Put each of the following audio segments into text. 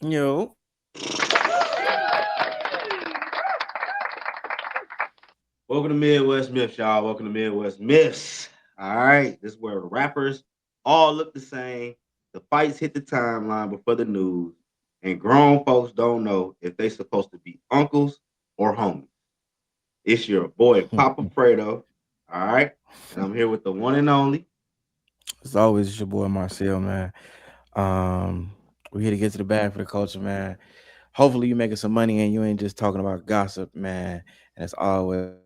Yo, Welcome to Midwest Myths, y'all. Welcome to Midwest Myths. All right, this is where rappers all look the same. The fights hit the timeline before the news, and grown folks don't know if they supposed to be uncles or homies. It's your boy Papa Fredo. All right, and I'm here with the one and only. as always, it's your boy Marcel, man. We're here to get to the bag for the culture, man. Hopefully, you making some money and you ain't just talking about gossip, man. And as always,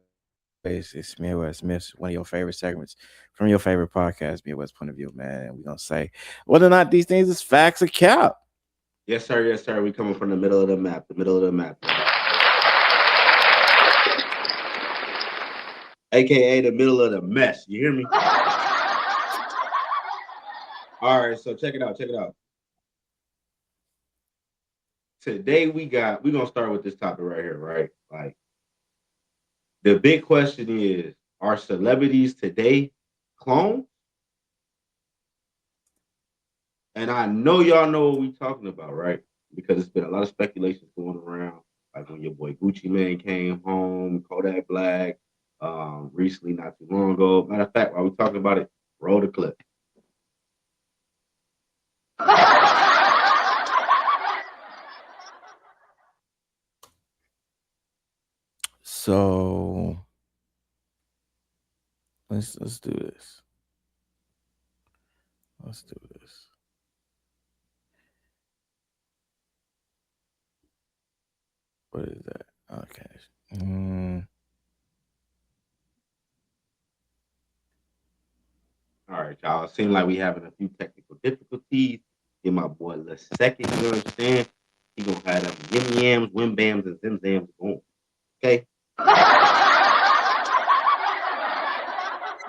it's Midwest Myths, one of your favorite segments from your favorite podcast, Midwest Point of View, man. And we're gonna say whether or not these things is facts or cap. Yes, sir. Yes, sir. We coming from the middle of the map. The middle of the map, aka the middle of the mess. You hear me? All right. So check it out. Check it out. Today we're gonna start with this topic right here, right? Like the big question is, are celebrities today clones? And I know y'all know what we talking about, right? Because it's been a lot of speculations going around. Like when your boy Gucci Man came home, Kodak Black, recently, not too long ago. Matter of fact, while we talking about it, roll the clip. So let's do this. Let's do this. What is that? Okay. Mm, All right, y'all. Seem like we having a few technical difficulties. Give my boy a little second, you understand? He gonna have them yim yams, wim bams, and zim zams going. Okay?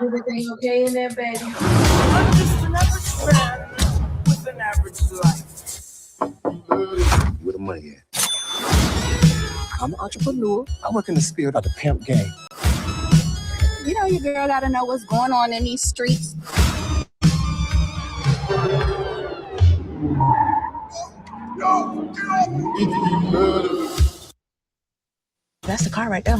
Everything okay in there, baby? I'm just an average man with an average life. Where the money at? I'm an entrepreneur. I work in the spirit of the pimp game. You know, your girl got to know what's going on in these streets. That's the car right there.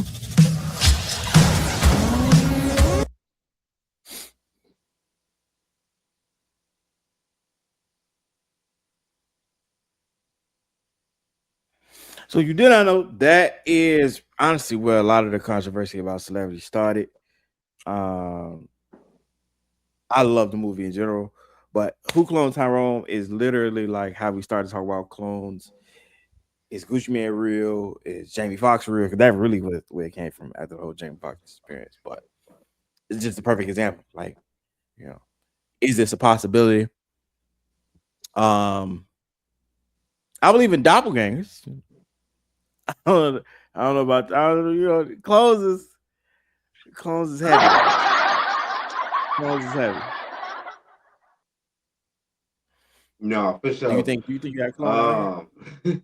So you did not know that is honestly where a lot of the controversy about celebrity started. Um, I love the movie in general, but Who Cloned Tyrone is literally like how we started talking about clones. Is Gucci Man real? Is Jamie Foxx real? Because that really was where it came from after the whole Jamie Foxx experience. But it's just a perfect example. Like, you know, is this a possibility? Um, I believe in doppelgangers. I don't, I don't know about I don't know, clones is heavy. Clones is heavy. No, for sure. Do you think you got a clone out here?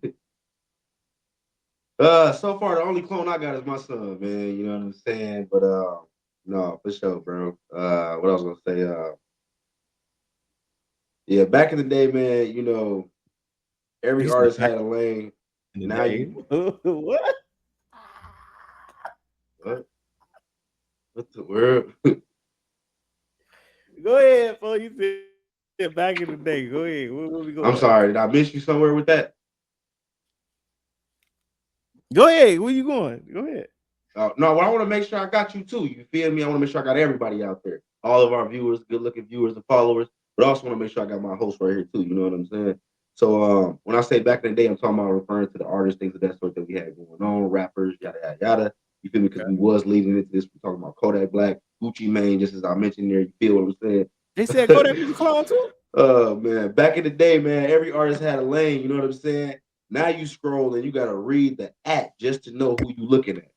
Um, so far the only clone I got is my son, man. You know what I'm saying? But no, for sure, bro. What I was gonna say, yeah, back in the day, man, every You said artist back had a lane. in the Now day. you What? what? What the world? Go ahead, bro. You said back in the day. Go ahead. Where we going? I'm sorry, did I miss you somewhere with that? Go ahead. Where you going? Go ahead. No, well, I want to make sure I got you too. You feel me? I want to make sure I got everybody out there, all of our viewers, good looking viewers and followers. But I also want to make sure I got my host right here too. You know what I'm saying? So when I say back in the day, I'm talking about referring to the artists, things of that sort that we had going on, rappers, yada yada yada. You feel me? Because Okay. we was leading into this. We're talking about Kodak Black, Gucci Mane, just as I mentioned there. You feel what I'm They said saying? Kodak was a clone too. Oh man, back in the day, man, every artist had a lane. You know what I'm saying? Now you scroll and you got to read the app just to know who you looking at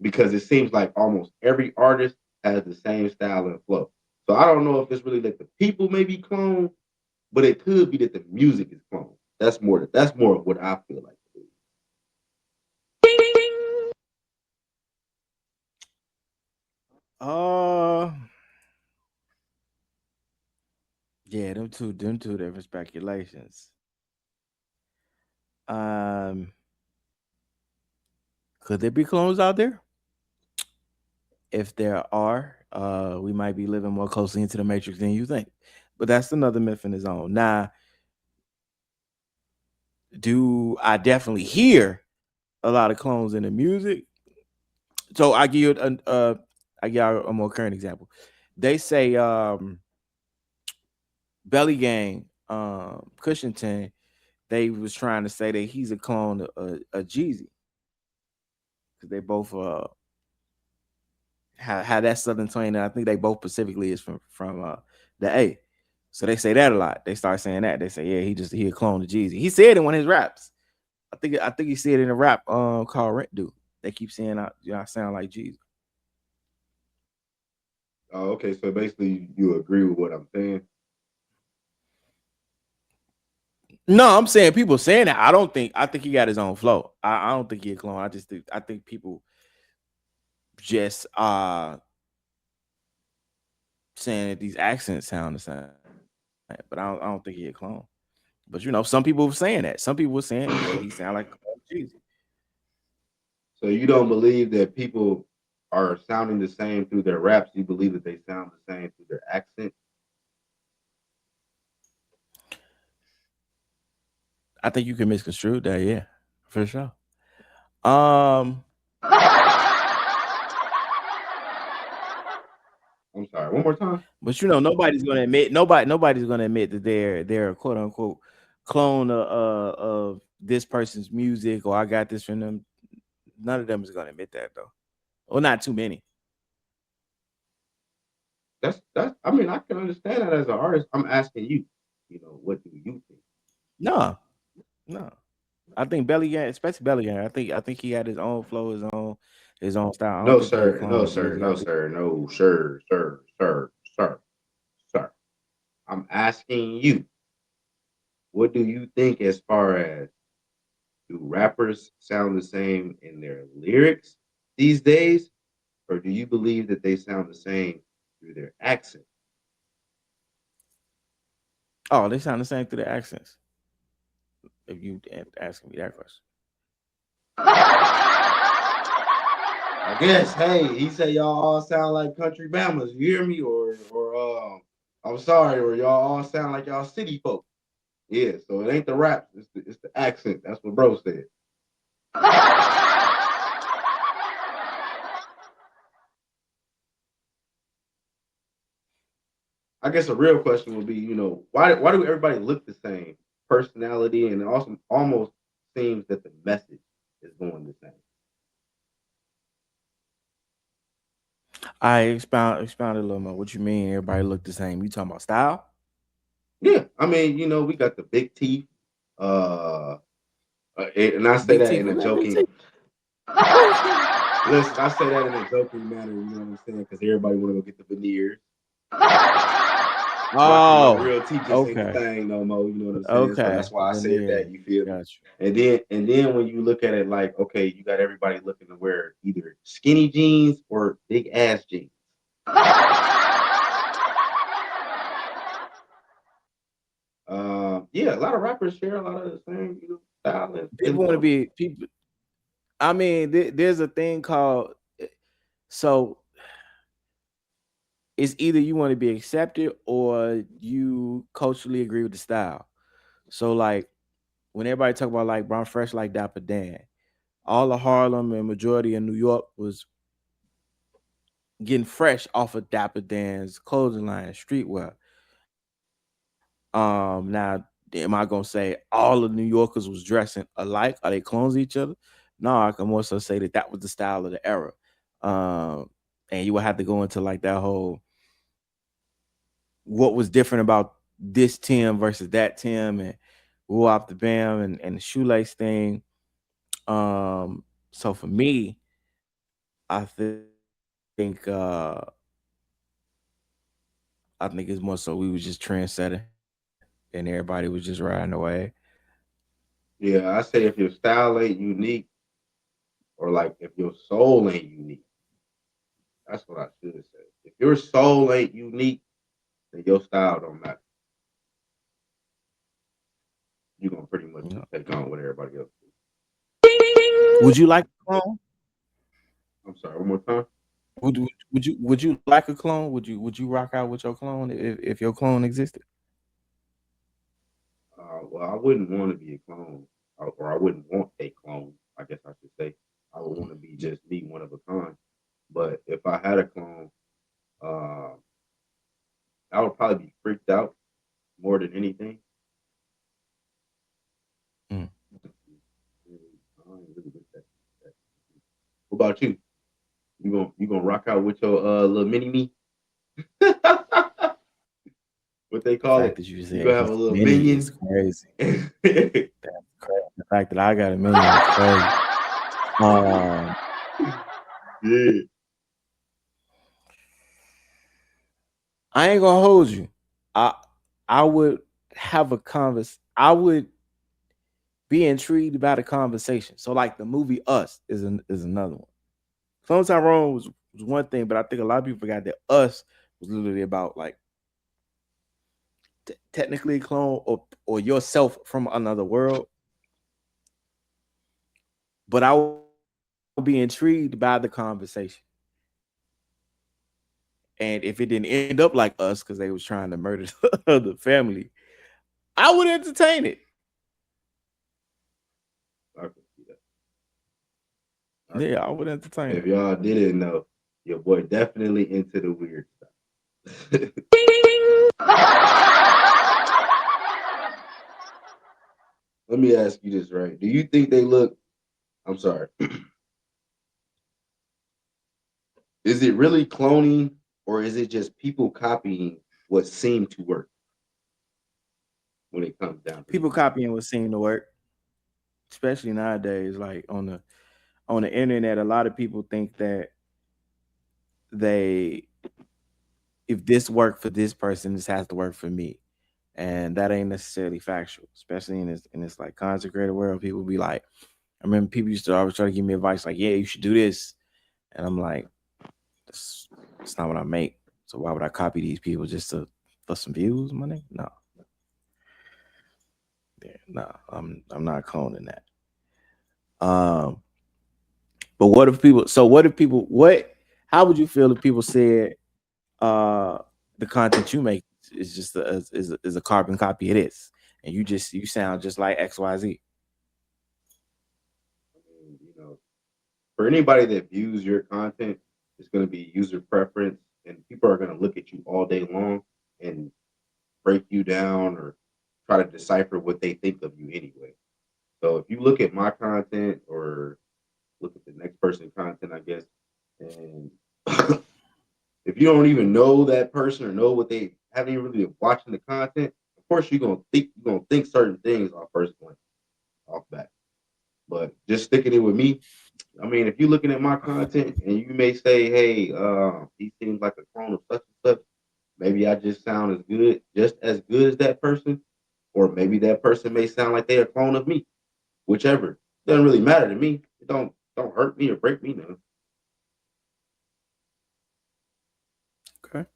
because it seems like almost every artist has the same style and flow. So I don't know if it's really that the people may be cloned, but it could be that the music is cloned. That's more of what I feel like. Uh, yeah, them two different speculations. Um, could there be clones out there? If there are, we might be living more closely into the matrix than you think. But that's another myth in its own. Now, do I definitely hear a lot of clones in the music? So I give you a more current example. They say Belly Gang, Cushington, they was trying to say that he's a clone of Jeezy because they both have that southern twang, and I think they both specifically is from the A. So they say that a lot. They start saying that. They say, yeah, he a clone of Jeezy. He said it in one of his raps. I think he said it in a rap called Rent Due. They keep saying I sound like Jeezy. Oh, okay. So basically, you agree with what I'm saying. No, I'm saying people saying that. I think he got his own flow. I don't think he a clone. I think people just saying that these accents sound the same. But I don't think he a clone. But some people were saying that. Some people were saying, yeah, he sound like Jeezy. So you don't believe that people are sounding the same through their raps. You believe that they sound the same through their accent. I think you can misconstrue that, yeah, for sure. Um, I'm sorry. One more time. but nobody's gonna admit that they're a quote unquote clone of this person's music or I got this from them. None of them is gonna admit that though. Or not too many. That's. I mean, I can understand that as an artist. I'm asking you. What do you think? No, no. I think Belly Gang, especially Belly Gang, I think he had his own flow, his own style. I don't No, think he a sir. clone No, of sir. Jeezy. No, sir. No, sir. I'm asking you. What do you think as far as do rappers sound the same in their lyrics these days, or do you believe that they sound the same through their accent? Oh, they sound the same through the accents. If you asking me that question. I guess. Hey, he said y'all all sound like country bammers. You hear me? Or I'm sorry, or y'all all sound like y'all city folk. Yeah. So it ain't the rap. It's the accent. That's what bro said. I guess a real question would be, why do everybody look the same? Personality, and it also almost seems that the message is going the same. I expound a little more. What you mean? Everybody look the same? You talking about style? Yeah, I mean, we got the big teeth, uh, and I say Big that teeth? in a Who got big joking. teeth? Who? Listen, I say that in a joking manner. You know what I'm saying? Because everybody want to go get the veneers. Rocking the Oh, real teeth just ain't the okay, thing no more. You know what I'm saying? So okay. that's why The I said veneer. that. You feel me? Got you. And then when you look at it like, okay, you got everybody looking to wear either skinny jeans or big ass jeans. Yeah, a lot of rappers share a lot of the same, style and People want to flow. be people. I mean, there's a thing called so it's either you want to be accepted or you culturally agree with the style. So like when everybody talk about like Brown Fresh like Dapper Dan, all of Harlem and majority of New York was getting fresh off of Dapper Dan's clothing line, streetwear. Now am I gonna say all of New Yorkers was dressing alike? Are they clones of each other? No, I can more so say that that was the style of the era. Um, and you would have to go into like that whole what was different about this Tim versus that Tim and woo off the bam and the shoelace thing. So for me, I think I think it's more so we was just trendsetting and everybody was just riding away. Yeah, I say if your style ain't unique, or like if your soul ain't unique, that's what I should say. If your soul ain't unique, then your style don't matter. you're gonna pretty much Yeah. take on what everybody else do. Would you like a clone? I'm sorry, one more time. Would you like a clone? Would you rock out with your clone if your clone existed? Well, I wouldn't want to be a clone, or I wouldn't want a clone. I guess I should say. I would want to be just me, one of a kind. But if I had a clone, uh, I would probably be freaked out more than anything. Mm. I ain't really with that. What about you? You gonna rock out with your little mini me? What they The call fact it? that you You said gonna have a his little mini is minion? crazy. Yeah. That's crazy. The fact that I got a minion is crazy. Um, I ain't gonna hold you. I I would have a convers. I would be intrigued about a conversation. So like the movie Us is another one. Clone Tyrone was one thing, but I think a lot of people forgot that Us was literally about like technically a clone or yourself from another world. But I would be intrigued by the conversation. And if it didn't end up like Us because they was trying to murder the family, I would entertain it. I can see that. I can Yeah, I see would that. entertain If it. y'all didn't know, your boy definitely into the weird stuff. Let me ask you this, right? Do you think they look? I'm sorry. Is it really cloning, or is it just people copying what seemed to work when it comes down to these People things? copying what seemed to work, especially nowadays. Like on the internet, a lot of people think that they if this worked for this person, this has to work for me. And that ain't necessarily factual, especially in this like content creator world. People be like, I remember people used to always try to give me advice, like, yeah, you should do this. And I'm like, that's not what I make. So why would I copy these people just to for some views, money? No. Yeah, no, I'm not cloning that. Um, but what how would you feel if people said the content you make is just is a carbon copy of this, and you sound just like XYZ? I mean, for anybody that views your content, it's going to be user preference, and people are going to look at you all day long and break you down or try to decipher what they think of you anyway. So if you look at my content or look at the next person's content, I guess, and if you don't even know that person or know what they haven't even really been watching the content, of course you're gonna think certain things off first glance, off bat. But just sticking it with me, I mean, if you're looking at my content and you may say, "Hey, he seems like a clone of such and such," maybe I just sound just as good as that person, or maybe that person may sound like they're a clone of me. Whichever doesn't really matter to me. It don't hurt me or break me none. Okay.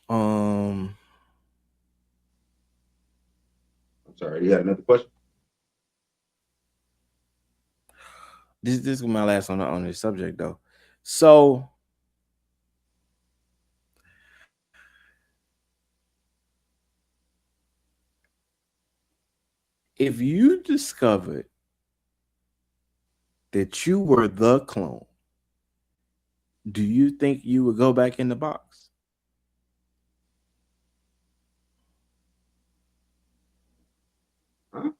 Um, I'm sorry. You had another question? this is my last on this subject though. So if you discovered that you were the clone, do you think you would go back in the box? Huh?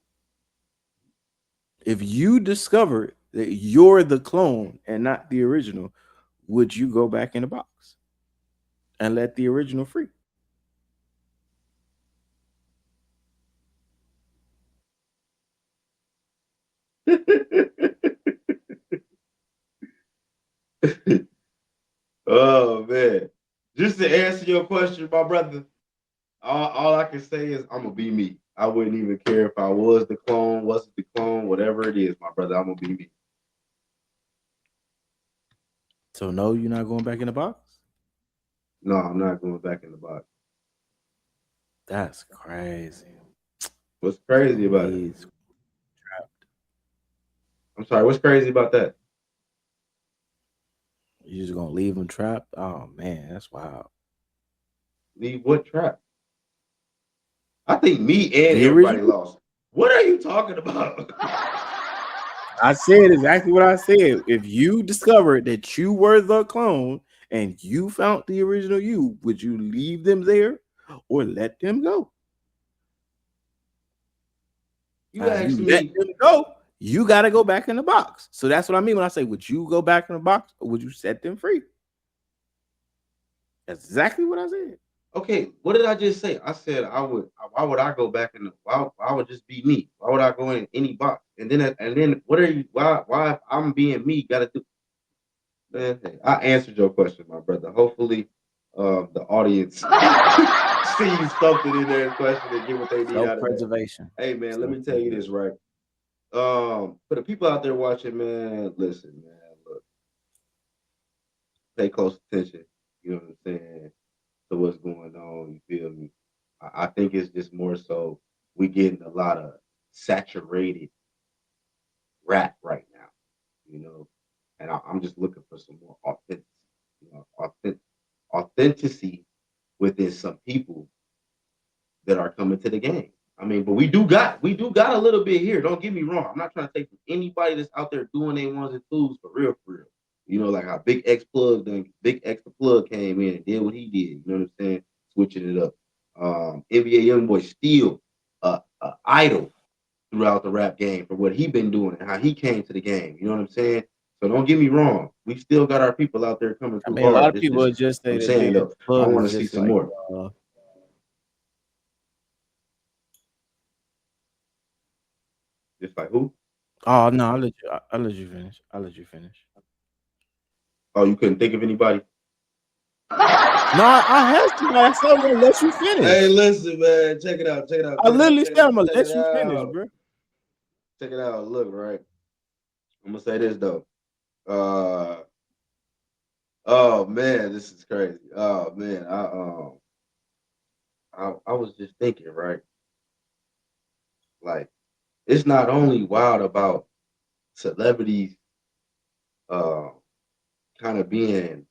If you discovered that you're the clone and not the original, would you go back in the box and let the original free? Oh man. Just to answer your question, my brother, all I can say is I'm gonna be me. I wouldn't even care if I was the clone, wasn't the clone, whatever it is, my brother. I'm gonna be me. So no, you're not going back in the box. No, I'm not going back in the box. That's crazy. What's crazy about it? He's trapped. I'm sorry. What's crazy about that? You just gonna leave him trapped? Oh man, that's wild. Leave what trap? I think me and The everybody original. lost. What are you talking about? I said exactly what I said. If you discovered that you were the clone and you found the original you, would you leave them there or let them go? You Now, if asked you let me. them go, you got to go back in the box. So that's what I mean when I say, would you go back in the box or would you set them free? That's exactly what I said. Okay, what did I just say? I said I would. Why would I go back in the? Why would just be me? Why would I go in any box? And then what are you? Why if I'm being me? Got to do. Man, hey, I answered your question, my brother. Hopefully, the audience sees something in their question and get what they need out of that. Self-preservation. Hey, man, let me tell you this, right? For the people out there watching, man, listen, man, look, pay close attention. You know what I'm saying? To what's going on. You feel me? I think it's just more so we getting a lot of saturated rap right now, you know, and I'm just looking for some more authentic, authenticity within some people that are coming to the game. I mean, but we do got a little bit here. Don't get me wrong. I'm not trying to take from anybody that's out there doing their ones and twos for real, for real. You know, like how Big X the plug came in and did what he did. You know what I'm saying? Switching it up. NBA YoungBoy still a idol throughout the rap game for what he been doing and how he came to the game. You know what I'm saying? So don't get me wrong. We still got our people out there coming I through mean, a lot hard. of This people just would just say I'm that saying Big X though. I Plug want is to see just some like, more. Just like who? oh no, I'll let you finish. I'll let you finish. Oh, you couldn't think of anybody? No, I have somebody. I said I'm gonna let you finish. Hey, listen, man. Check it out. Check it out. I Check it out. literally Check it said out. I'm gonna Check let it you finish, out. bro. Check it out. Look, right. I'm gonna say this though. Uh oh man, this is crazy. Oh man, I was just thinking, right? Like it's not only wild about celebrities uh kind of being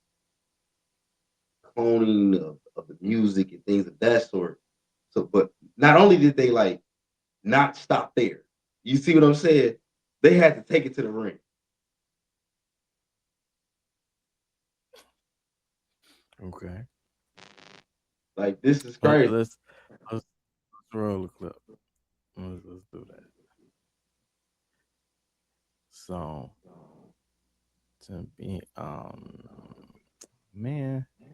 cloning of the music and things of that sort. So, but not only did they like not stop there, you see what I'm saying? They had to take it to the ring. Okay. Like this is Let, crazy. let's let's roll the clip. Let's do that. So to be man, I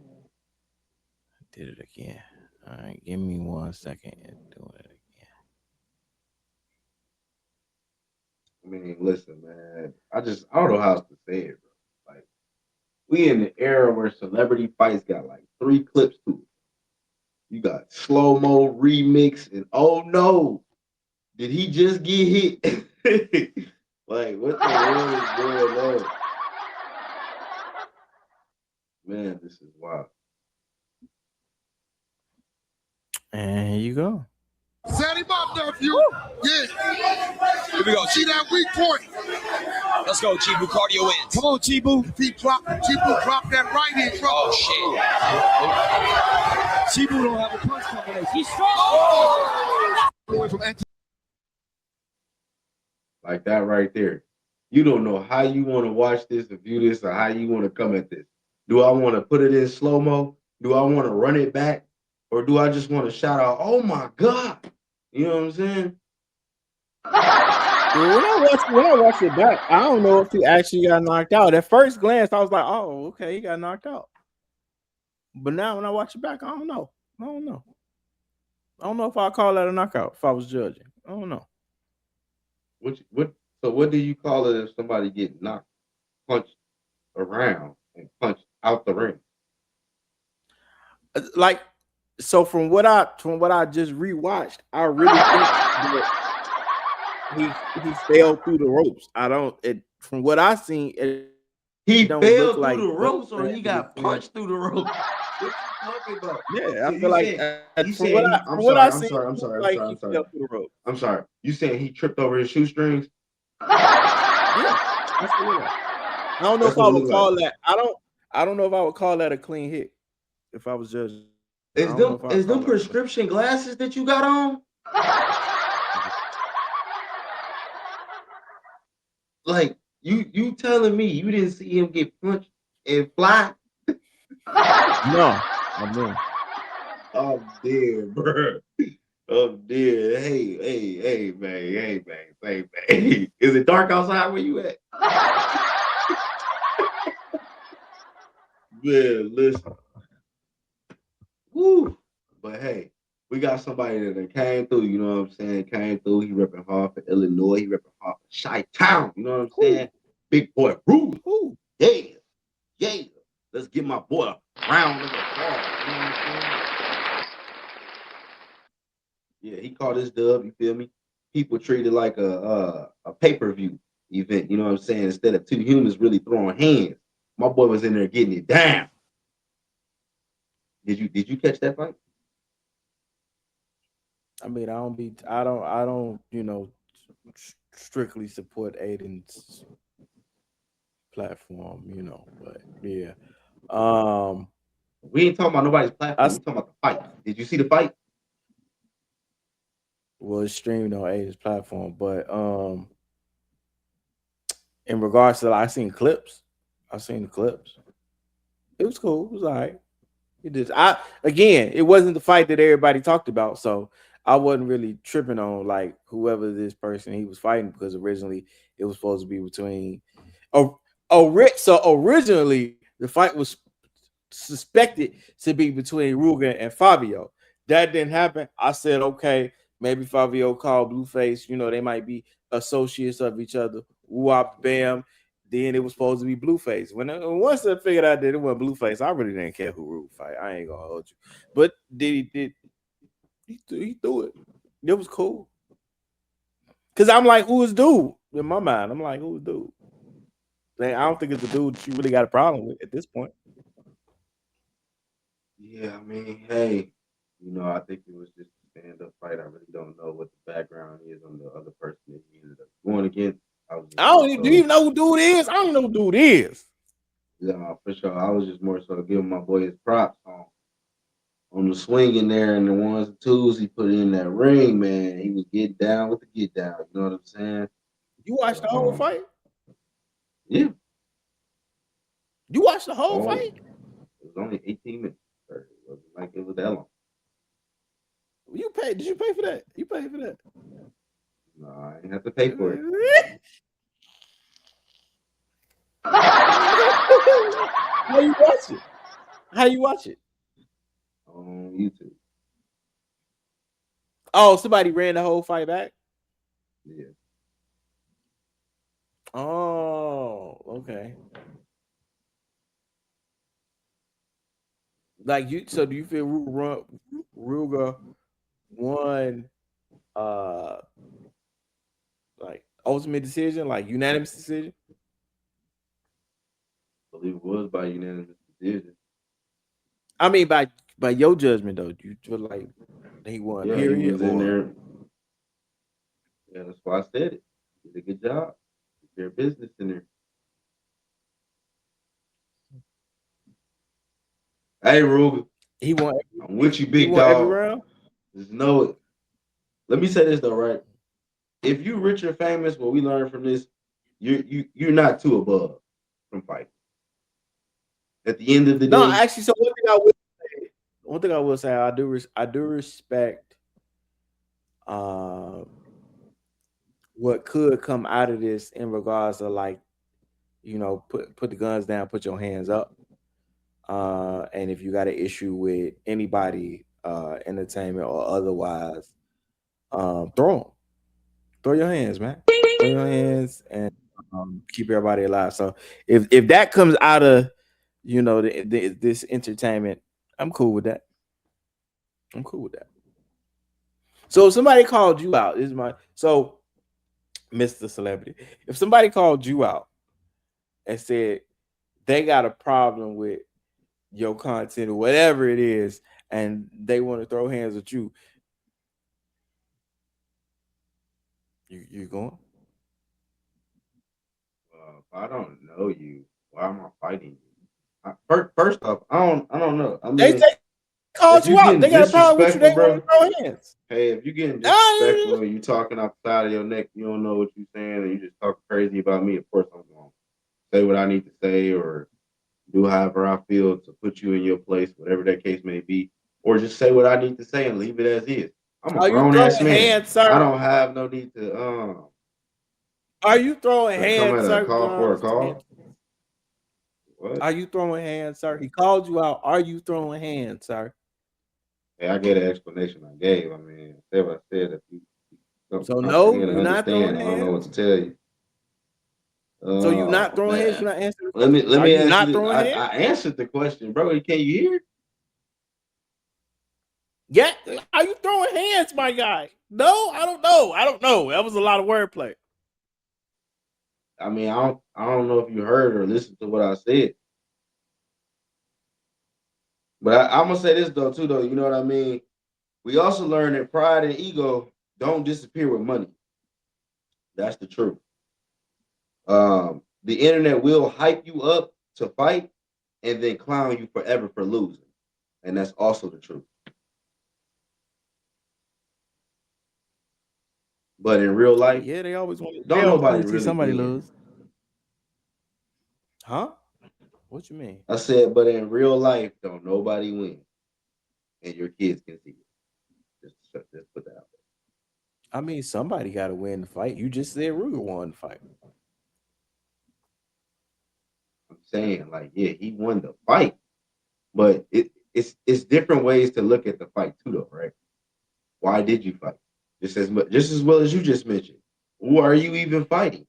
did it again. All right, give me 1 second and do it again. I mean, listen, man. I don't know how else to say it, bro. Like we in the era where celebrity fights got like 3 clips to it. You got slow mo remix and oh no, did he just get hit? Like what the hell is going on? Man, this is wild. And here you go. Set him up, nephew. Yeah. Here we go. See that weak point. Let's go, Chibu. Cardio wins. Come on, Chibu. If he drop that right in front. Oh, shit. Chibu don't have a punch combination. He's strong. Away from Like that right there. You don't know how you want to watch this or view this or how you want to come at this. Do I want to put it in slow mo? Do I want to run it back? Or do I just want to shout out, oh my God? You know what I'm saying? Well, when I watched it back, I don't know if he actually got knocked out. At first glance, I was like, "Oh, okay, he got knocked out." But now, when I watch it back, I don't know. I don't know. I don't know if I call that a knockout. If I was judging, I don't know. So what do you call it if somebody get knocked, punched around and punched out the ring? Like, so from what I just rewatched, I really think that he fell through the ropes. I don't. From what I seen, it He don't fell look through like the ropes or he landed got between. punched through the ropes. talking about? Yeah, So I feel you like saying he from what saying I he? I'm from what sorry. I I'm see, sorry. I'm it looked sorry. I'm like sorry. he I'm sorry. fell through the rope. I'm sorry. You saying he tripped over his shoestrings? Yeah, that's what it looked like. I don't know That's if what I it would looked like. call that. I don't know if I would call that a clean hit. If I was judging, I Is don't know if them I would is call them that a clean. prescription glasses that you got on? Like you telling me you didn't see him get punched and fly? No, I didn't. I'm dead, bro. I'm dead. Hey, man. Is it dark outside where you at? Man, listen. Woo. But hey, we got somebody that came through, you know what I'm saying? Came through. He repping hard for Illinois. He repping hard for Chi-Town. You know what I'm Who? saying? Big boy Rudy. Who? Yeah. Yeah. Let's give my boy a round of applause. You know what I'm saying? Yeah, he called his dub, you feel me? People treat it like a pay-per-view event, you know what I'm saying? Instead of two humans really throwing hands. My boy was in there getting it down. Did you catch that fight? I mean, I don't, strictly support Aiden's platform, but yeah. Um, We ain't talking about nobody's I platform. We talking about the fight. Did you see the fight? was streamed on Aiden's platform, but in regards to, I seen clips. I seen the clips. It was cool. It was all right. It is. It wasn't the fight that everybody talked about, so I wasn't really tripping on like whoever this person he was fighting because originally it was supposed to be between. So originally the fight was suspected to be between Rugen and Fabio. That didn't happen. I said, okay, maybe Fabio called Blueface. They might be associates of each other. Whoop, bam. Then it was supposed to be Blueface. Once I figured out that it wasn't Blueface, I really didn't care who Rugen fight. I ain't gonna hold you. But he threw it. It was cool. Cause I'm like, who is dude? In my mind, I'm like, who is dude? Like, I don't think it's a dude that you really got a problem with at this point. Yeah, I mean, hey, I think it was just a stand-up fight. I really don't know what the background is on the other person that he ended up going against. I was just I more don't even, do you so, even know who dude is? I don't even know who dude is. yeah, for sure. I was just more so giving my boy his props on the swing in there and the ones and twos he put in that ring, man. He was getting down with the get down. You know what I'm saying? You watched the whole fight? Yeah, You watched the whole all fight? it was only 18 minutes. It wasn't like it was that long. You paid? Did you pay for that? You paid for that? No, I didn't have to pay for it How you watch it? How you watch it? on YouTube. Oh, somebody ran the whole fight back. Yeah. Oh, okay. Like you. So do you feel Ruger won? Uh, like ultimate decision, like unanimous decision. I believe it was by unanimous decision. I mean, by your judgment though, do you feel like he won? Yeah, he Period. was in Or there. Yeah, that's why I said it. Did a good job. Their business in there. Hey, Ruben, he won? I'm with you, He big won every dog. round. Just know it. Let me say this though, right? If you rich and famous, what we learned from this, you're not too above from fighting. At the end of the No, day, actually, so one thing I will say, I do respect uh, what could come out of this in regards to like, put the guns down, put your hands up. And if you got an issue with anybody, entertainment or otherwise, throw your hands, man. Throw your hands and keep everybody alive. So if that comes out of this entertainment, I'm cool with that. I'm cool with that. So if somebody called you out, Mr. Celebrity. If somebody called you out and said they got a problem with your content or whatever it is, and they want to throw hands at you, you going? If I don't know you, why am I fighting you? First off, I don't know. I They mean, called if you you out. getting They got a problem with you. disrespectful, They want bro. to throw hands. Hey, if you getting Ah, disrespectful and you talking off the side of your neck, you don't know what you saying, and you just talking crazy about me. Of course, I'm going to say what I need to say, or do however I feel to put you in your place, whatever that case may be, or just say what I need to say and leave it as is. I'm a Are you grown ass throwing man. hands, sir? I don't have no need Are you throwing to come hands, at a sir? call for a call. What? Are you throwing hands, sir? He called you out. Are you throwing hands, sir? Hey, I gave the explanation I gave. I mean, I said what I said. If you don't So no, comprehend and you're not throwing understand, I don't know what hands. to tell you. So you're not Oh throwing hands. man. You're not answering the Let me question. let Are me you ask you not this. throwing hands? I answered the question, bro. Can you hear? Yeah. Are you throwing hands, my guy? No, I don't know. I don't know. That was a lot of wordplay. I mean, I don't know if you heard or listened to what I said. But I'm gonna say this though, too, though. You know what I mean? We also learn that pride and ego don't disappear with money. That's the truth. The internet will hype you up to fight and then clown you forever for losing. And that's also the truth. But in real life, Yeah, they always want. They don't always want nobody to see really somebody win. lose. Huh? What you mean? I said, but in real life, don't nobody win. And your kids can see it. Just put that out I mean, somebody got to win the fight. You just said Ruger won the fight. there. I'm saying, like, yeah, he won the fight. But it's different ways to look at the fight too, though, right? Why did you fight? Just as well as you just mentioned. Who are you even fighting?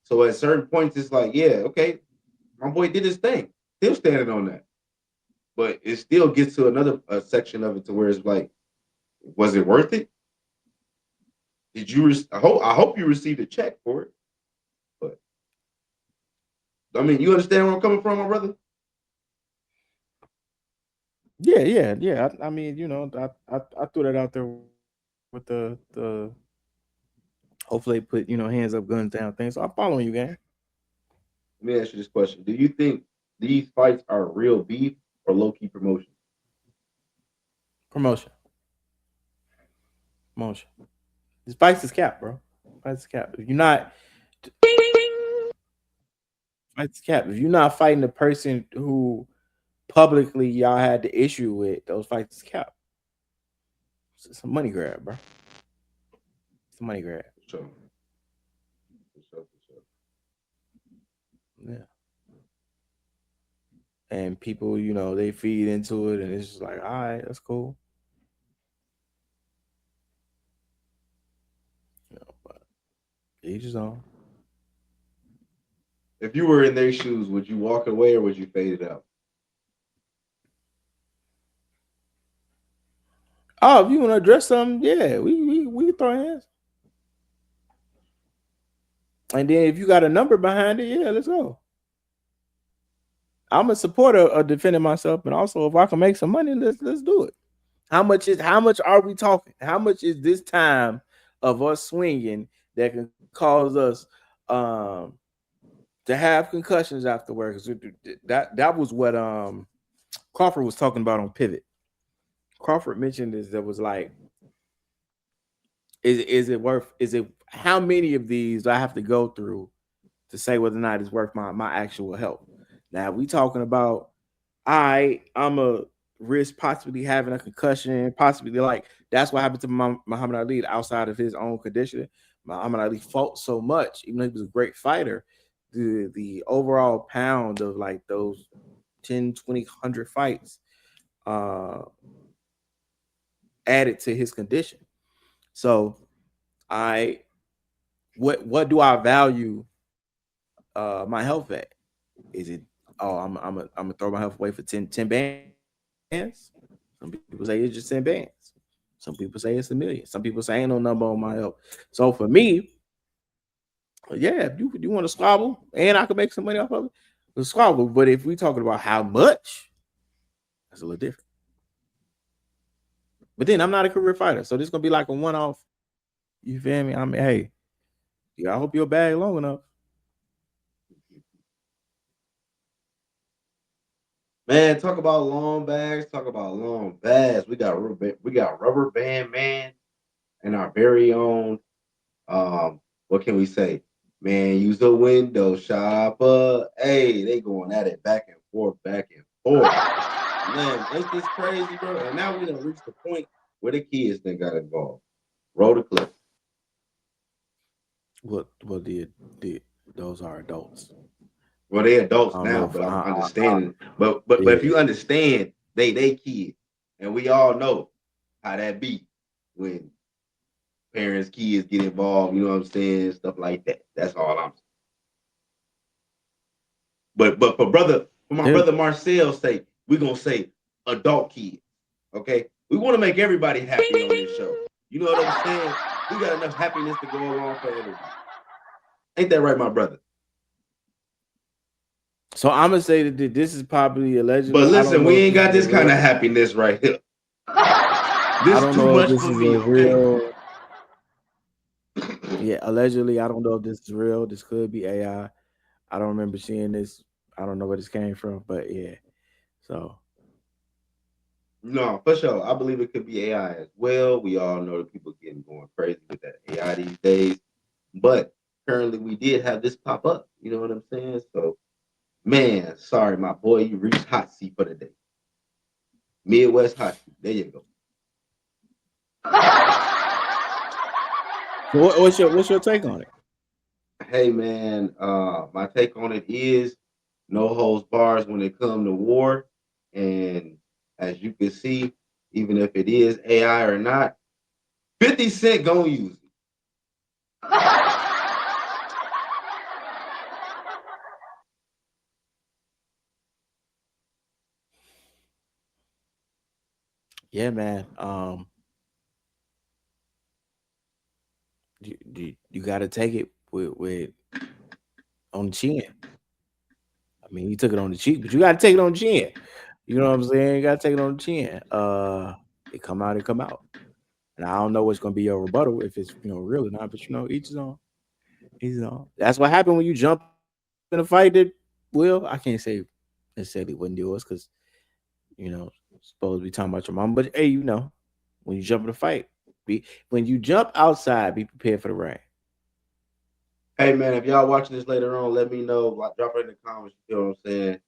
So at certain points, it's like, yeah, okay, my boy did his thing. Still standing on that. But it still gets to another section of it to where it's like, was it worth it? Did you? I hope you received a check for it. But I mean, you understand where I'm coming from, my brother? Yeah. I mean, I threw that out there with the hopefully they put hands up, guns down thing. So I'm following you, gang. Let me ask you this question: do you think these fights are real beef or low key promotion? Promotion. Promotion. This fights is cap, bro. Fights is cap. If you're not fights is cap. If you're not fighting the person who publicly y'all had the issue with, those fights is cap. It's a money grab, bro. It's a money grab. For sure. For sure. For sure. Yeah. And people, they feed into it, and it's just like, all right, that's cool. But each his own. If you were in their shoes, would you walk away or would you fade it out? Oh, if you want to address something, yeah, we throw hands. And then if you got a number behind it, yeah, let's go. I'm a supporter of defending myself, and also if I can make some money, let's do it. How much are we talking? How much is this time of us swinging that can cause us to have concussions afterwards? That was what Crawford was talking about on Pivot. Crawford mentioned this. That was like, is it how many of these do I have to go through to say whether or not it's worth my actual health? Now we talking about I'm a risk possibly having a concussion, possibly like that's what happened to Muhammad Ali outside of his own conditioning. Muhammad Ali fought so much, even though he was a great fighter, the overall pound of like those 10, 20, 100 fights added to his condition. So what do I value my health at? Is it I'm gonna throw my health away for 10 bands? Some people say it's just 10 bands. Some people say it's a million. Some people say ain't no number on my health. So for me, yeah, if you want to squabble and I can make some money off of it, squabble. But if we talking about how much, that's a little different. But then I'm not a career fighter, so this is gonna be like a one-off. You feel me? I mean, hey, I hope you're bag long enough. Man, talk about long bags. Talk about long bags. We got rubber band man and our very own. What can we say? Man, use a window shopper. Hey, they going at it back and forth, back and forth. Man, ain't this crazy, bro? And now we done reached the point where the kids then got involved. Roll the clip. Well, did those are adults? Well, they adults I don't now, know if but I'm understanding. But if you understand, they kids, and we all know how that be when parents, kids get involved. You know what I'm saying? Stuff like that. That's all I'm saying. But for my brother Marcel's sake, we're gonna say adult kids. Okay, we want to make everybody happy on this show. You know what I'm saying? We got enough happiness to go around for everybody. Ain't that right, my brother? So I'm gonna say that this is probably allegedly. But I don't listen, know we if ain't this got is this kind real. of happiness right here. I This don't too know if much this for is me, a okay? real. Yeah, allegedly, I don't know if this is real. This could be AI. I don't remember seeing this. I don't know where this came from, but yeah. So No, for sure. I believe it could be AI as well. We all know that people getting going crazy with that AI these days. But currently we did have this pop up. You know what I'm saying? So man, sorry, my boy, you reached hot seat for the day. Midwest hot seat. There you go. what's your take on it? Hey man, my take on it is no holds bars when it comes to war. And as you can see, even if it is AI or not, 50 Cent gonna use it. Yeah, man. You got to take it with on the chin. I mean, you took it on the cheek, but you got to take it on the chin. You know what I'm saying? You got to take it on the chin. It come out, it come out. And I don't know what's gonna be your rebuttal if it's real or not. But each his own. Each his own. That's what happened when you jump in a fight. That I can't say necessarily wasn't yours because supposed to be talking about your mom. But hey, when you jump in a fight, when you jump outside, be prepared for the rain. Hey man, if y'all watching this later on, let me know. Drop it in the comments. You know what I'm saying?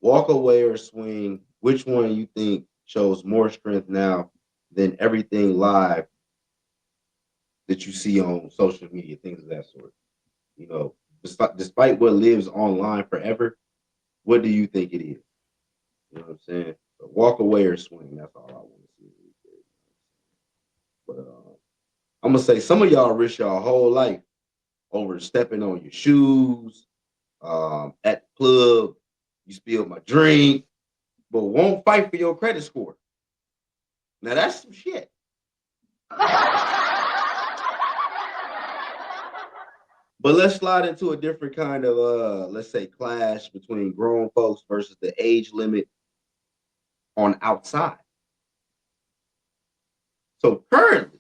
Walk away or swing. Which one you think shows more strength now than everything live that you see on social media, things of that sort? You know, despite what lives online forever, what do you think it is? You know what I'm saying? So walk away or swing. That's all I want to see. But I'm gonna say some of y'all risk y'all whole life over stepping on your shoes, at the club, you spilled my drink, but won't fight for your credit score. Now that's some shit. But let's slide into a different kind of let's say clash between grown folks versus the age limit on outside. So currently,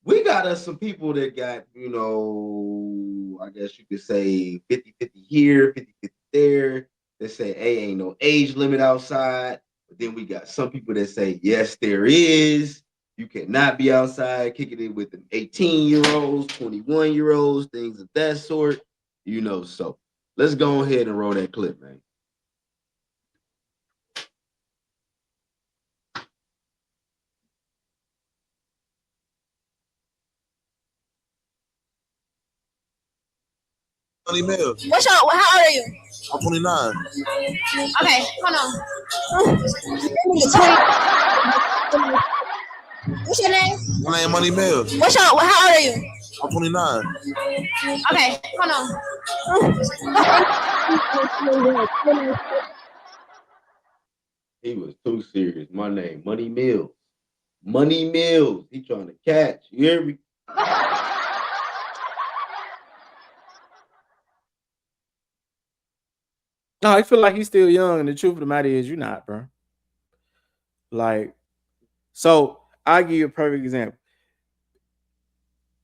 we got us some people that got, I guess you could say 50-50 here, 50-50 there. They say, hey, ain't no age limit outside. But then we got some people that say, yes, there is. You cannot be outside kicking it with them 18-year-olds, 21-year-olds, things of that sort. So let's go ahead and roll that clip, man. Mills. How old are you? I'm 29. Okay, hold on. What's your name? My name Money Mills. How old are you? I'm 29. Okay, hold on. He was too serious. My name, Money Mills. Money Mills. He trying to catch. You hear me? No, I feel like he's still young, and the truth of the matter is, you're not, bro. Like, so I'll give you a perfect example.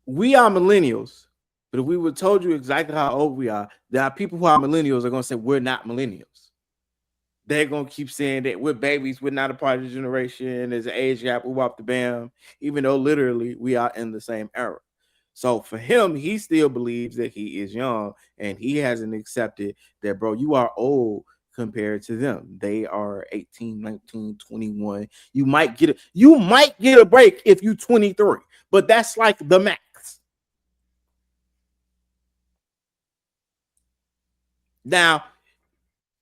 We are millennials, but if we would told you exactly how old we are, there are people who are millennials are gonna say we're not millennials. They're gonna keep saying that we're babies, we're not a part of the generation. There's an age gap, we off the bam, even though literally we are in the same era. So for him, he still believes that he is young, and he hasn't accepted that, bro, you are old compared to them. They are 18, 19, 21. You might get a break if you 23, but that's like the max. Now,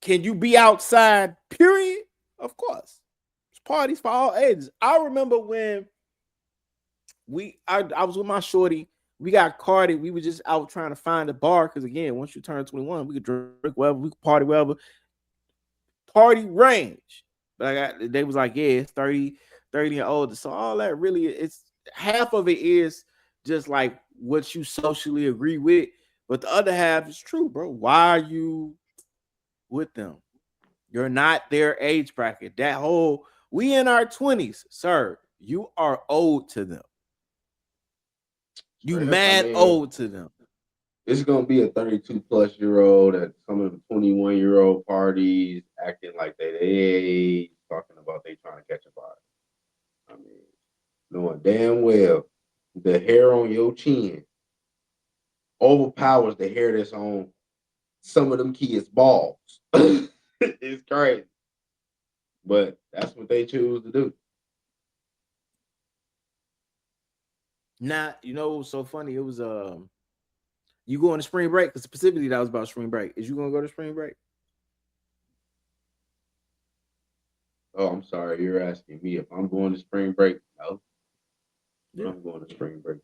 can you be outside? Period. Of course. It's parties for all ages. I remember when I was with my shorty. We got carded. We were just out trying to find a bar because again, once you turn 21, we could drink wherever, we could party wherever. Party range. But they was like, yeah, it's 30 and older. So all that really, it's half of it is just like what you socially agree with, but the other half is true, bro. Why are you with them? You're not their age bracket. That whole we in our 20s, sir. You are old to them. You Straight up, I mad mean, old to them. it's gonna be a 32-plus-year-old at some of the 21-year-old parties acting like they age, talking about they trying to catch a body. I mean, knowing damn well the hair on your chin overpowers the hair that's on some of them kids' balls. It's crazy, but that's what they choose to do. Now, you know what's so funny? It was you going to spring break, because specifically that was about spring break. Is you gonna go to spring break? Oh, I'm sorry, you're asking me if I'm going to spring break. No, Yeah. I'm going to spring break.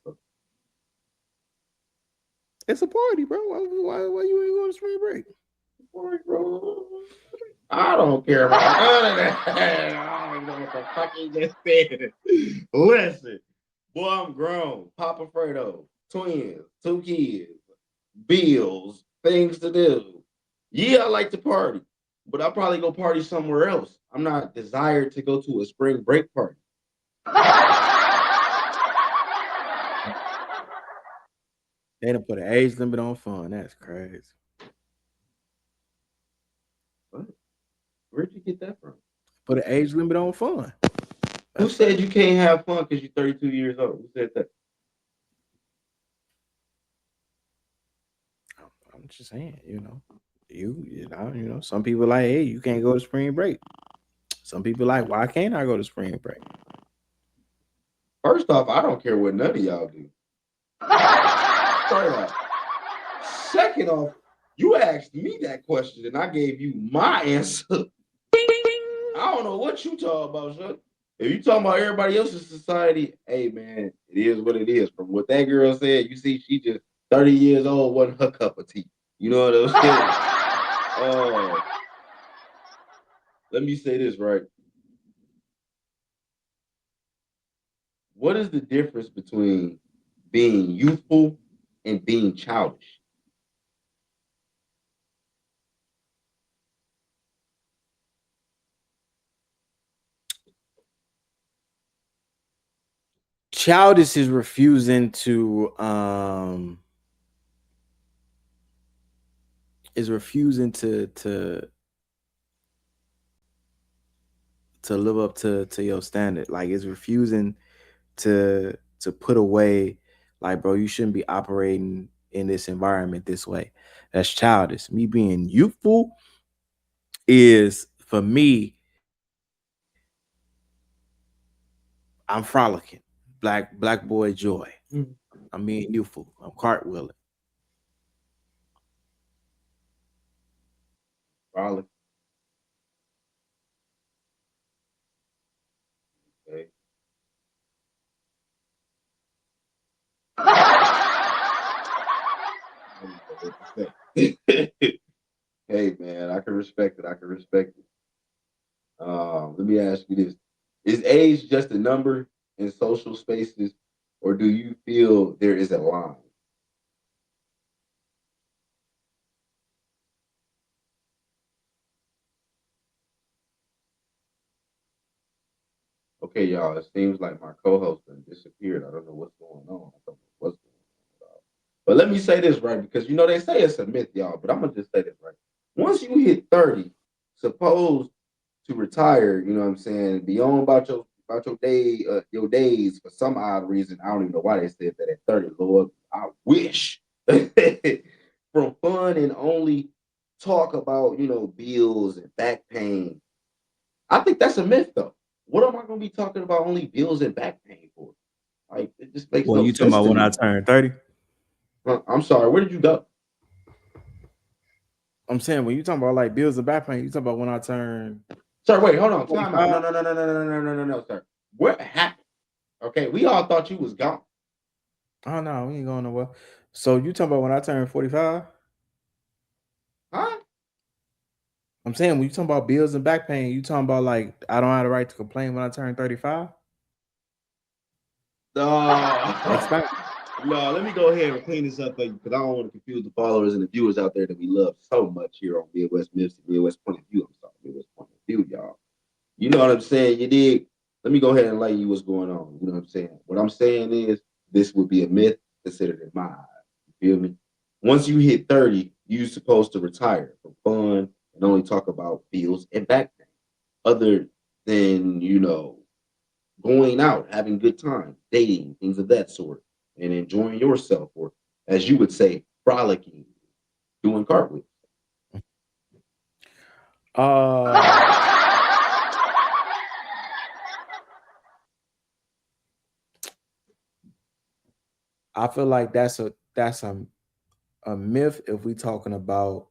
It's a party, bro. Why you ain't going to spring break? I don't care about none of that. I don't know what the fuck he just said. Listen, boy, I'm grown. Papa Fredo, twins, 2 kids, bills, things to do. Yeah, I like to party, but I'll probably go party somewhere else. I'm not desired to go to a spring break party. They done put an age limit on fun. That's crazy. What? Where'd you get that from? Put an age limit on fun. Who That's said crazy. you can't have fun because you're 32 years old? Who said that? I'm just saying, some people like, hey, you can't go to spring break. Some people like, why can't I go to spring break? First off, I don't care what none of y'all do. Straight up. Second off, you asked me that question and I gave you my answer. I don't know what you talking about, son. If you talking about everybody else's society, hey man, it is what it is. From what that girl said, you see, she just 30 years old, wasn't her cup of tea. You know what I'm saying? Uh, let me say this right. What is the difference between being youthful and being childish? Childish is refusing to live up to your standard. Like, it's refusing to put away, like, bro, you shouldn't be operating in this environment this way. That's childish. Me being youthful is, for me, I'm frolicking. Black boy joy. I'm being youthful. I'm cartwheeling. Probably. Okay. I don't know what to say. Hey man, I can respect it. I can respect it. Let me ask you this: is age just a number in social spaces, or do you feel there is a line? Okay, y'all. It seems like my co-host done disappeared. I don't know what's going on. I don't know what's going on. Y'all. But let me say this right, because they say it's a myth, y'all. But I'm gonna just say this right. Once you hit 30, supposed to retire, you know what I'm saying, be on about your days for some odd reason. I don't even know why they said that at 30, Lord. I wish from fun and only talk about, bills and back pain. I think that's a myth though. What am I gonna be talking about only bills and back pain for? Like it just makes Well, no you talking sense about to when I me. turned 30? I'm sorry, where did you go? I'm saying when you talking about like bills and back pain, you talking about when I turned Sir, wait, hold on, time out. 25? No, sir. What happened? Okay, we all thought you was gone. Oh no, we ain't going nowhere. So you talking about when I turned 45? Huh? I'm saying when you talking about bills and back pain, you talking about like I don't have the right to complain when I turn 35? No. Explain. No, let me go ahead and clean this up for you because I don't want to confuse the followers and the viewers out there that we love so much here on Midwest Myths and Midwest Point of View. I'm sorry, Midwest Point of View, y'all. You know what I'm saying? You did. Let me go ahead and enlighten you what's going on. You know what I'm saying? What I'm saying is this would be a myth considered in my eyes. You feel me? Once you hit 30, you're supposed to retire from fun and only talk about bills and back pain. Other than, going out, having good time, dating, things of that sort, and enjoying yourself, or as you would say, frolicking, doing cartwheels. Uh I feel like that's a myth if we talking about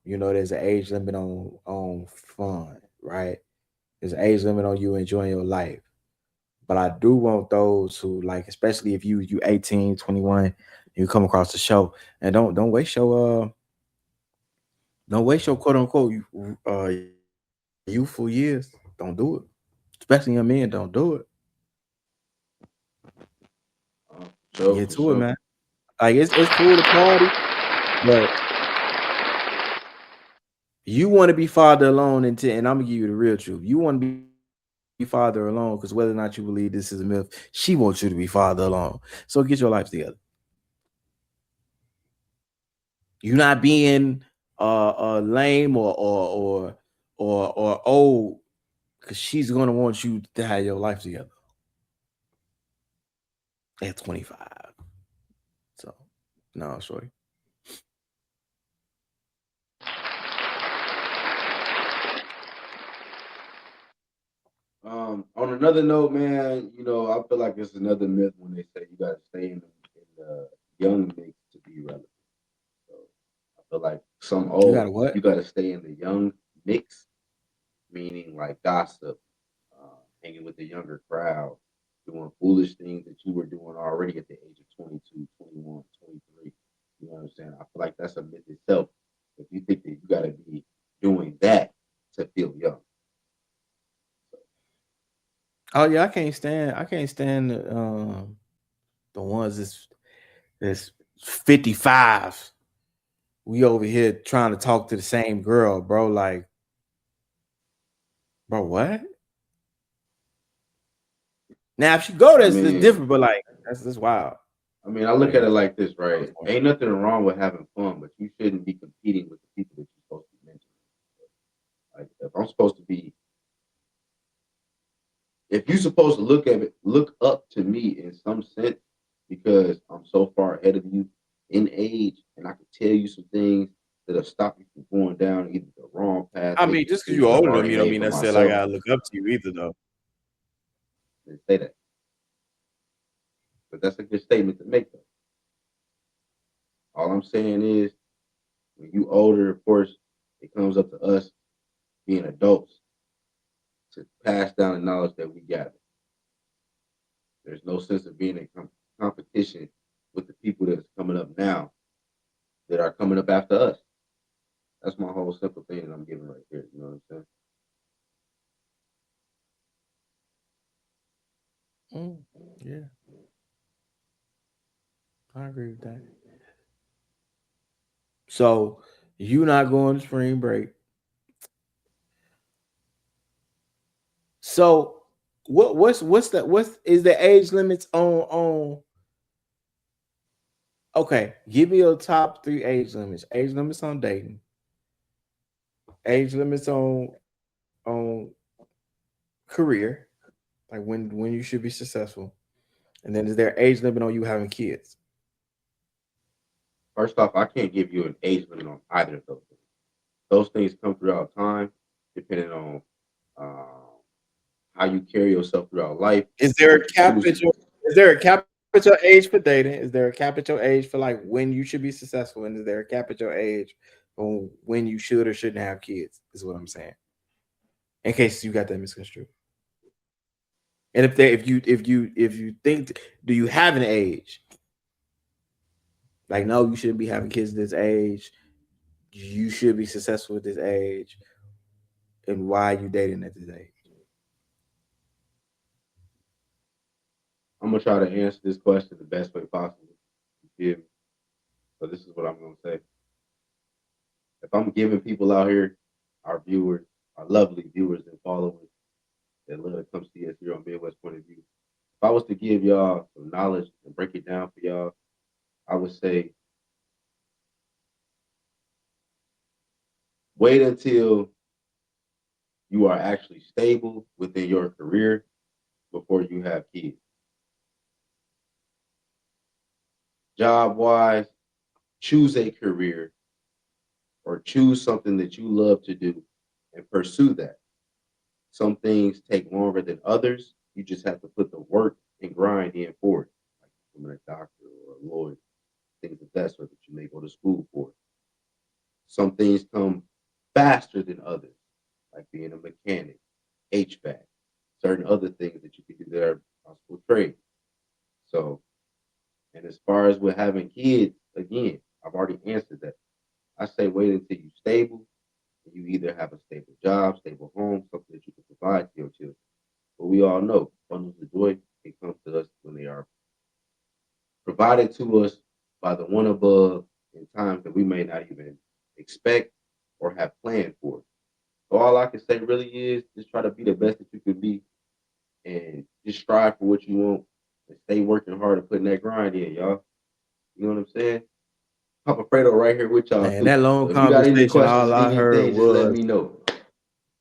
there's an age limit on fun, right? There's an age limit on you enjoying your life. But I do want those who like, especially if you 18, 21, you come across the show and don't waste your quote unquote youthful years. Don't do it. Especially young men, don't do it. Sure, Get for to it, sure. man. Like it's cool to party, but you want to be father alone and I'm gonna give you the real truth. You want to be father alone because whether or not you believe this is a myth, she wants you to be father alone. So get your life together. You're not being lame or old because she's gonna want you to have your life together at 25. So no, sorry. On another note, man, I feel like it's another myth when they say you got to stay in the young mix to be relevant. So I feel like some You got old, to what? you got to stay in the young mix, meaning like gossip, hanging with the younger crowd, doing foolish things that you were doing already at the age of 22, 21, 23. You know what I'm saying? I feel like that's a myth itself. If you think that you got to be doing that to feel young. Oh yeah, I can't stand the ones that's 55. We over here trying to talk to the same girl, bro. Like, bro, what? Now if she go, I that's mean, different, but like that's wild. I look Like at it that's like this, what's right? going Ain't nothing wrong with having fun, but you shouldn't be competing with the people that you're supposed to be mentoring. Like if I'm supposed to be, if you're supposed to look up to me in some sense, because I'm so far ahead of you in age, and I can tell you some things that'll stop you from going down either the wrong path, I mean, making just because decisions you're I've older than already me don't made mean for necessarily I myself. gotta look up to you either, though. And say that, but that's a good statement to make. Though. All I'm saying is, when you older, of course, it comes up to us being adults to pass down the knowledge that we gather. There's no sense of being in competition with the people that's coming up now that are coming up after us. That's my whole simple thing that I'm giving right here. You know what I'm saying? Mm, yeah, I agree with that. So you not going to spring break. So what's is the age limits on okay, give me your top three age limits. Age limits on dating, age limits on career, like when you should be successful. And then is there age limit on you having kids? First off, I can't give you an age limit on either of those things. Those things come throughout time, depending on um, how you carry yourself throughout life Is and there what a you choose to do. capital? Is there a capital age for dating? Is there a capital age for like when you should be successful? And is there a capital age on when you should or shouldn't have kids? Is what I'm saying. In case you got that misconstrued. And if you think, do you have an age? Like, no, you shouldn't be having kids at this age. You should be successful at this age. And why are you dating at this age? I'm gonna try to answer this question the best way possible. You feel me? So this is what I'm gonna say. If I'm giving people out here, our viewers, our lovely viewers and followers that love to come see us here on Midwest Point of View, if I was to give y'all some knowledge and break it down for y'all, I would say wait until you are actually stable within your career before you have kids. Job wise, choose a career or choose something that you love to do and pursue that. Some things take longer than others. You just have to put the work and grind in for it, like becoming a doctor or a lawyer, things of that sort that you may go to school for. Some things come faster than others, like being a mechanic, HVAC, certain other things that you can do that are possible trades. So, and as far as with having kids, again, I've already answered that. I say wait until you're stable and you either have a stable job, stable home, something that you can provide to your children. But we all know bundles of joy can come to us when they are provided to us by the one above in times that we may not even expect or have planned for. So all I can say really is just try to be the best that you can be and just strive for what you want and stay working hard and putting that grind in, y'all. You know what I'm saying? Papa Fredo right here with y'all Man, too. that long So if you got any conversation, questions all or I heard anything, just let me know.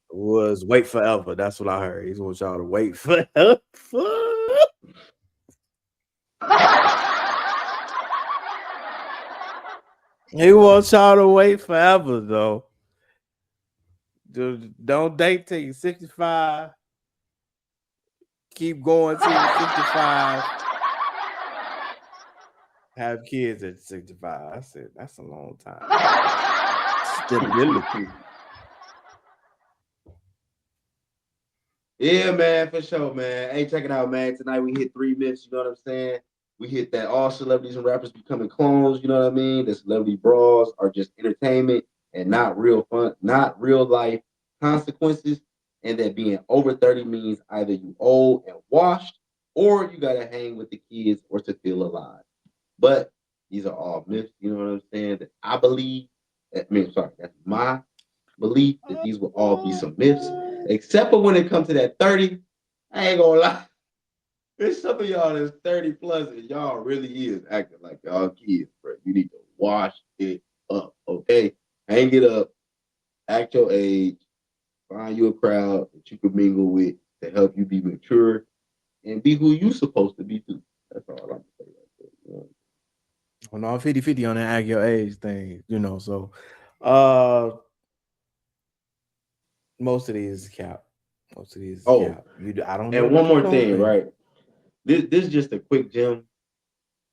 was wait forever. That's what I heard. He wants y'all to wait forever. He wants y'all to wait forever, though. Don't date till you're 65. Keep going till you're 65. Have kids at 65. I said that's a long time. Stability. Yeah, man, for sure, man. Hey, check it out, man. Tonight we hit 3 myths, you know what I'm saying? We hit that all celebrities and rappers becoming clones, you know what I mean? The celebrity brawls are just entertainment and not real fun, not real life consequences. And that being over 30 means either you old and washed or you gotta hang with the kids or to feel alive. But these are all myths, you know what I'm saying? That I believe, sorry, that's my belief that these will all be some myths, except for when it comes to that 30. I ain't gonna lie. There's some of y'all that's 30 plus and y'all really is acting like y'all kids, bro. You need to wash it up, okay? Hang it up, act your age, find you a crowd that you can mingle with to help you be mature and be who you supposed to be too. That's all I'm gonna say right there. You know? Well, no, 50-50 on that act your age thing. So uh most of these is cap. Most of these is Oh, cap. I don't know and one about the more clone thing, thing. right? This is just a quick gem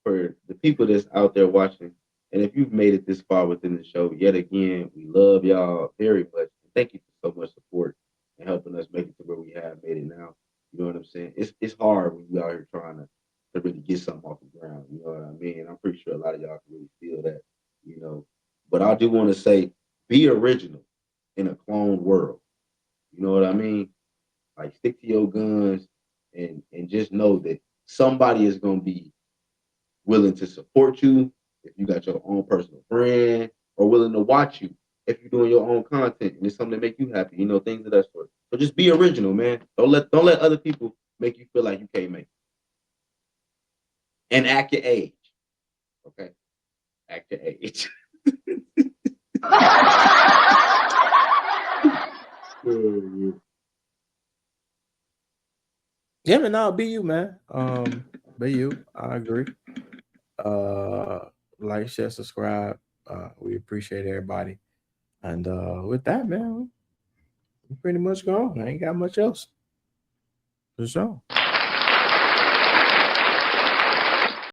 for the people that's out there watching. And if you've made it this far within the show, yet again, we love y'all very much. Thank you for so much support and helping us make it to where we have made it now. You know what I'm saying? It's hard when you out here trying to really get something off the ground. You know what I mean? I'm pretty sure a lot of y'all can really feel that, you know. But I do want to say be original in a cloned world. You know what I mean? Like stick to your guns and just know that somebody is gonna be willing to support you if you got your own personal brand or willing to watch you if you're doing your own content and it's something that make you happy, you know, things of that sort. So just be original, man. Don't let other people make you feel like you can't make it. And act your age. Okay? Act your age. Yeah, man, no, be you, man. Be you. I agree. Like, share, subscribe. We appreciate everybody. And with that, man, we pretty much gone. I ain't got much else. For sure.